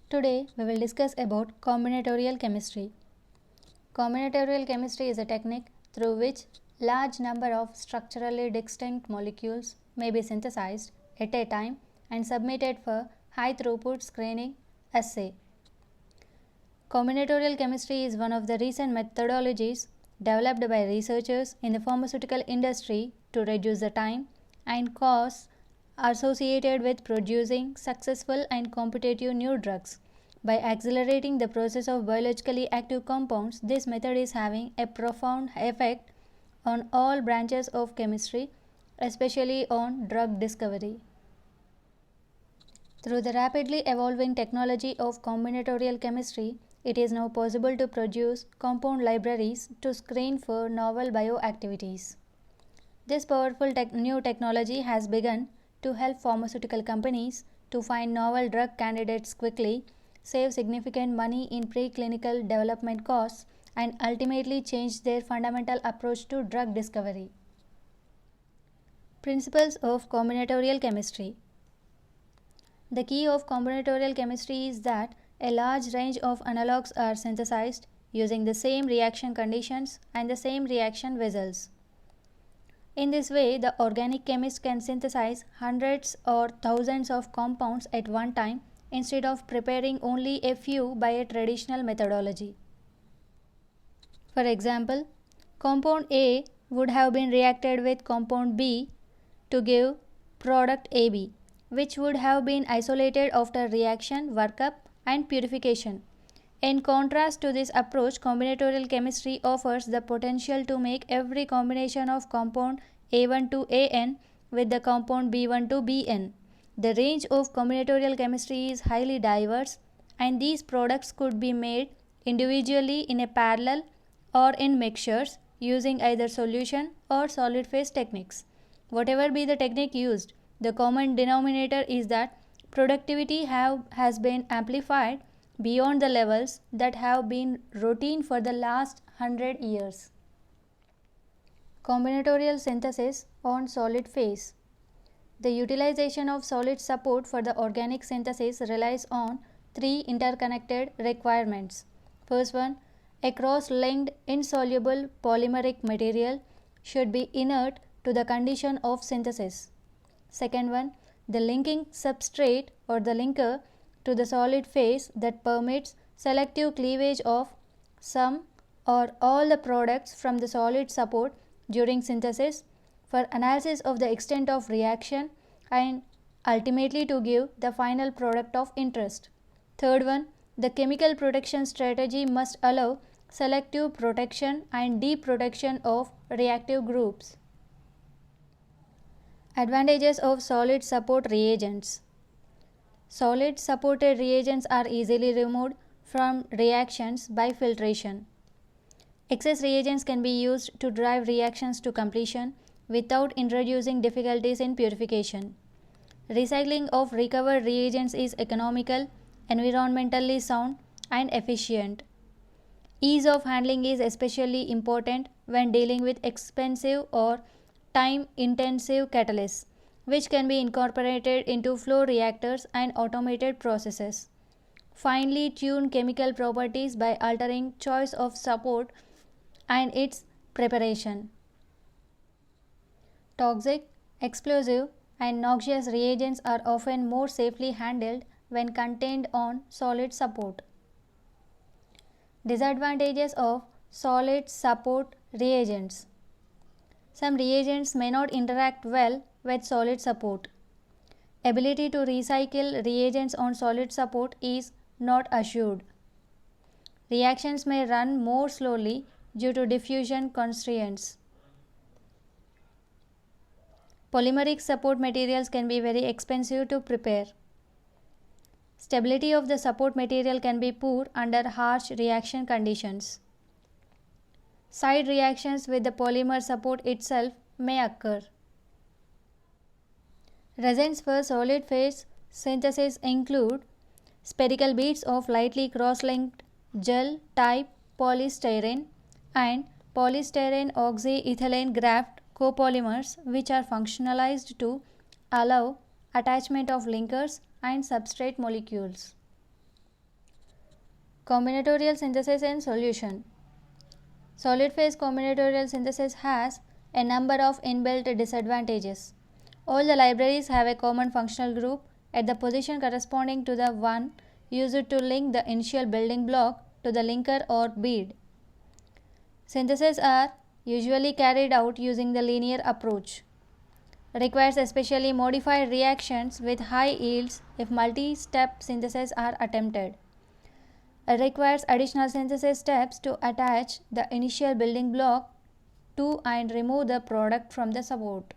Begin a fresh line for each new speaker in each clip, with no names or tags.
Today we will discuss about combinatorial chemistry. Combinatorial chemistry is a technique through which large number of structurally distinct molecules may be synthesized at a time and submitted for high throughput screening assay. Combinatorial chemistry is one of the recent methodologies developed by researchers in the pharmaceutical industry to reduce the time and costs associated with producing successful and competitive new drugs. By accelerating the process of biologically active compounds, this method is having a profound effect on all branches of chemistry, especially on drug discovery. Through the rapidly evolving technology of combinatorial chemistry, it is now possible to produce compound libraries to screen for novel bioactivities. This powerful new technology has begun to help pharmaceutical companies to find novel drug candidates quickly, save significant money in preclinical development costs, and ultimately change their fundamental approach to drug discovery. Principles of combinatorial chemistry. The key of combinatorial chemistry is that a large range of analogues are synthesized using the same reaction conditions and the same reaction vessels. In this way, the organic chemist can synthesize hundreds or thousands of compounds at one time instead of preparing only a few by a traditional methodology. For example, compound A would have been reacted with compound B to give product AB, which would have been isolated after reaction, workup, and purification. In contrast to this approach, combinatorial chemistry offers the potential to make every combination of compound A1 to AN with the compound B1 to BN. The range of combinatorial chemistry is highly diverse, and these products could be made individually in a parallel or in mixtures using either solution or solid phase techniques. Whatever be the technique used, the common denominator is that productivity has been amplified beyond the levels that have been routine for the last 100 years. Combinatorial synthesis on solid phase. The utilization of solid support for the organic synthesis relies on three interconnected requirements. First one, a cross-linked insoluble polymeric material should be inert to the condition of synthesis. Second one, the linking substrate or the linker to the solid phase that permits selective cleavage of some or all the products from the solid support during synthesis for analysis of the extent of reaction and ultimately to give the final product of interest. Third one, the chemical protection strategy must allow selective protection and deprotection of reactive groups. Advantages of solid support reagents. Solid supported reagents are easily removed from reactions by filtration. Excess reagents can be used to drive reactions to completion without introducing difficulties in purification. Recycling of recovered reagents is economical, environmentally sound, and efficient. Ease of handling is especially important when dealing with expensive or time-intensive catalysts, which can be incorporated into flow reactors and automated processes. Finely tuned chemical properties by altering choice of support and its preparation. Toxic, explosive, and noxious reagents are often more safely handled when contained on solid support. Disadvantages of solid support reagents. Some reagents may not interact well with solid support. Ability to recycle reagents on solid support is not assured. Reactions may run more slowly due to diffusion constraints. Polymeric support materials can be very expensive to prepare. Stability of the support material can be poor under harsh reaction conditions. Side reactions with the polymer support itself may occur. Resins for solid phase synthesis include spherical beads of lightly cross-linked gel type polystyrene and polystyrene oxyethylene graft copolymers, which are functionalized to allow attachment of linkers and substrate molecules. Combinatorial synthesis in solution. Solid phase combinatorial synthesis has a number of inbuilt disadvantages. All the libraries have a common functional group at the position corresponding to the one used to link the initial building block to the linker or bead. Syntheses are usually carried out using the linear approach. Requires especially modified reactions with high yields if multi-step syntheses are attempted. Requires additional synthesis steps to attach the initial building block to and remove the product from the support.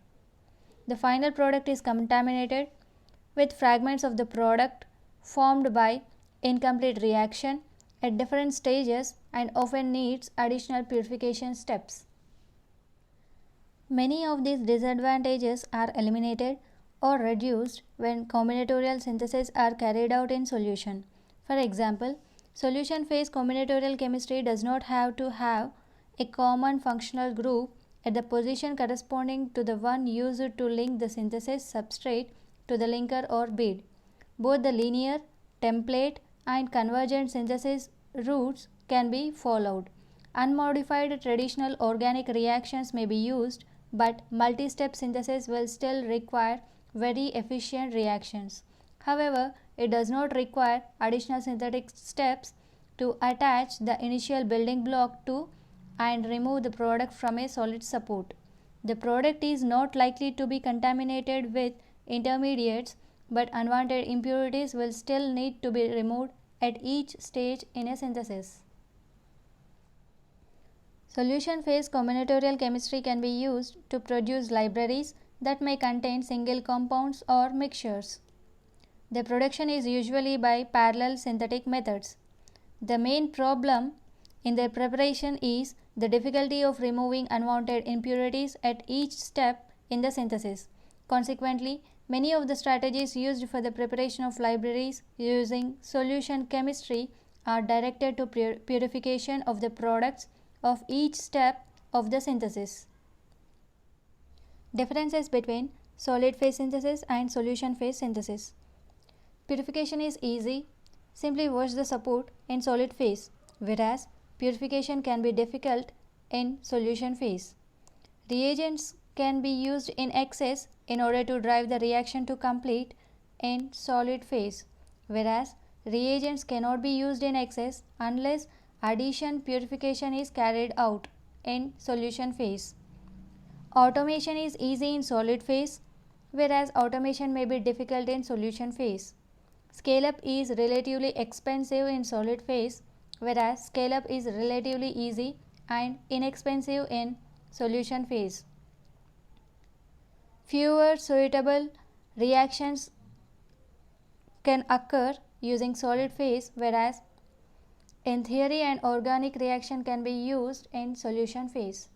The final product is contaminated with fragments of the product formed by incomplete reaction at different stages and often needs additional purification steps. Many of these disadvantages are eliminated or reduced when combinatorial syntheses are carried out in solution. For example, solution phase combinatorial chemistry does not have to have a common functional group at the position corresponding to the one used to link the synthesis substrate to the linker or bead. Both the linear, template, and convergent synthesis routes can be followed. Unmodified traditional organic reactions may be used, but multi-step synthesis will still require very efficient reactions. However, it does not require additional synthetic steps to attach the initial building block to and remove the product from a solid support. The product is not likely to be contaminated with intermediates, but unwanted impurities will still need to be removed at each stage in a synthesis. Solution phase combinatorial chemistry can be used to produce libraries that may contain single compounds or mixtures. The production is usually by parallel synthetic methods. The main problem in their preparation is the difficulty of removing unwanted impurities at each step in the synthesis. Consequently, many of the strategies used for the preparation of libraries using solution chemistry are directed to purification of the products of each step of the synthesis. Differences between solid phase synthesis and solution phase synthesis. Purification is easy. Simply wash the support in solid phase, whereas purification can be difficult in solution phase. Reagents can be used in excess in order to drive the reaction to complete in solid phase, whereas reagents cannot be used in excess unless addition purification is carried out in solution phase. Automation is easy in solid phase, whereas automation may be difficult in solution phase. Scale-up is relatively expensive in solid phase, whereas scale-up is relatively easy and inexpensive in solution phase. Fewer suitable reactions can occur using solid phase, whereas in theory an organic reaction can be used in solution phase.